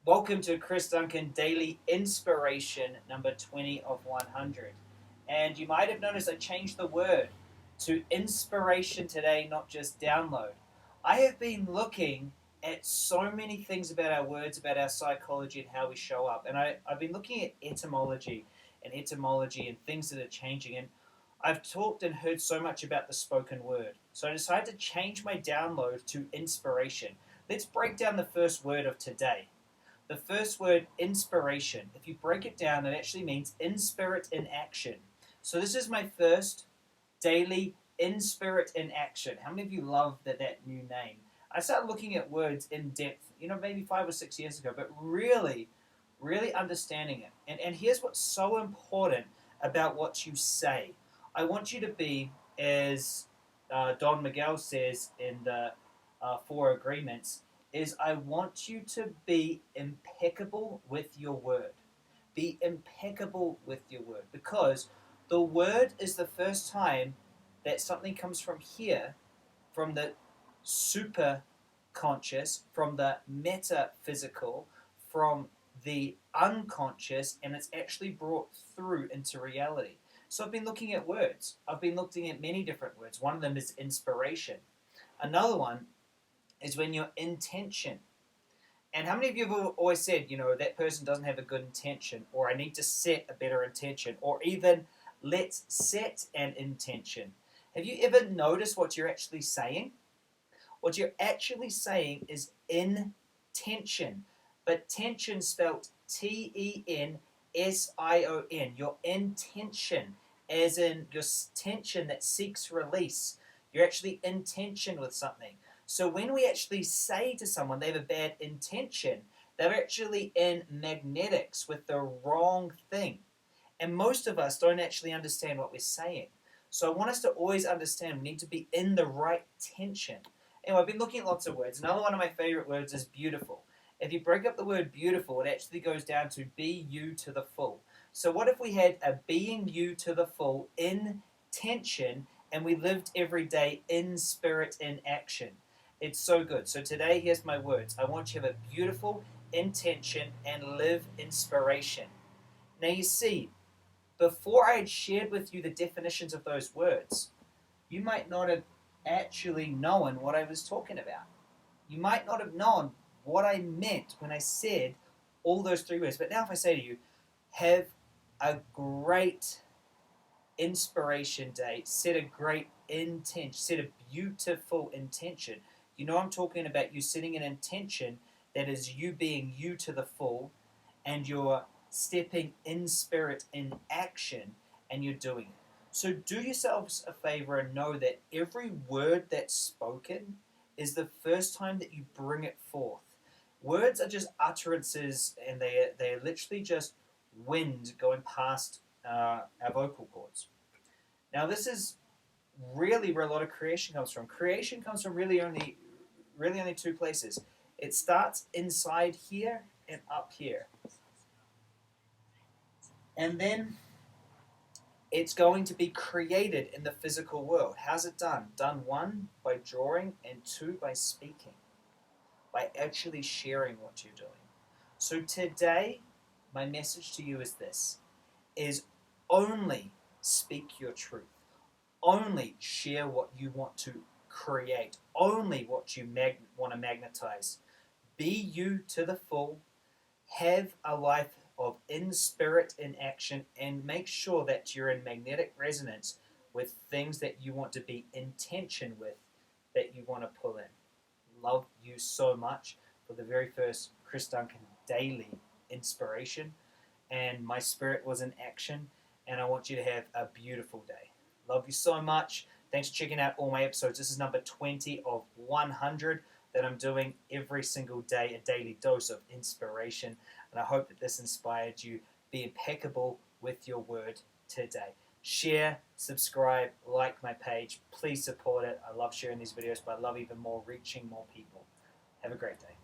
Welcome to Chris Duncan Daily Inspiration, number 20 of 100. And you might have noticed I changed the word to inspiration today, not just download. I have been looking at so many things about our words, about our psychology, and how we show up. And I've been looking at etymology and things that are changing. And I've talked and heard so much about the spoken word. So I decided to change my download to inspiration. Let's break down the first word of today. The first word, inspiration, if you break it down, it actually means in spirit, in action. So this is my first daily in spirit, in action. How many of you love that new name? I started looking at words in depth, maybe 5 or 6 years ago, but really understanding it. And here's what's so important about what you say. I want you to be, as Don Miguel says in the Four Agreements, is I want you to be impeccable with your word. Be impeccable with your word, because the word is the first time that something comes from here, from the super conscious, from the metaphysical, from the unconscious, and it's actually brought through into reality. So I've been looking at words. I've been looking at many different words. One of them is inspiration. Another one is when your intention. And how many of you have always said, that person doesn't have a good intention, or I need to set a better intention, or even let's set an intention? Have you ever noticed what you're actually saying? What you're actually saying is intention, but tension spelled Tension. Your intention, as in your tension that seeks release. You're actually in tension with something. So when we actually say to someone they have a bad intention, they're actually in magnetics with the wrong thing. And most of us don't actually understand what we're saying. So I want us to always understand we need to be in the right tension. Anyway, I've been looking at lots of words. Another one of my favorite words is beautiful. If you break up the word beautiful, it actually goes down to be you to the full. So what if we had a being you to the full in tension, and we lived every day in spirit, in action? It's so good. So today, here's my words. I want you to have a beautiful intention and live inspiration. Now you see, before I had shared with you the definitions of those words, you might not have actually known what I was talking about. You might not have known what I meant when I said all those three words. But now if I say to you, have a great inspiration day, set a great intention, set a beautiful intention. I'm talking about you setting an intention that is you being you to the full, and you're stepping in spirit, in action, and you're doing it. So do yourselves a favor and know that every word that's spoken is the first time that you bring it forth. Words are just utterances, and they're literally just wind going past our vocal cords. Now this is really where a lot of creation comes from. Creation comes from really only two places. It starts inside here and up here. And then it's going to be created in the physical world. How's it done? Done, one, by drawing, and two, by speaking, by actually sharing what you're doing. So today, my message to you is this, is only speak your truth. Only share what you want to create. Only what you want to magnetize. Be you to the full. Have a life of in spirit, in action, and make sure that you're in magnetic resonance with things that you want to be in tension with, that you want to pull in. Love you so much for the very first Chris Duncan Daily Inspiration, and my spirit was in action, and I want you to have a beautiful day. Love you so much. Thanks for checking out all my episodes. This is number 20 of 100 that I'm doing every single day, a daily dose of inspiration. And I hope that this inspired you. Be impeccable with your word today. Share, subscribe, like my page. Please support it. I love sharing these videos, but I love even more reaching more people. Have a great day.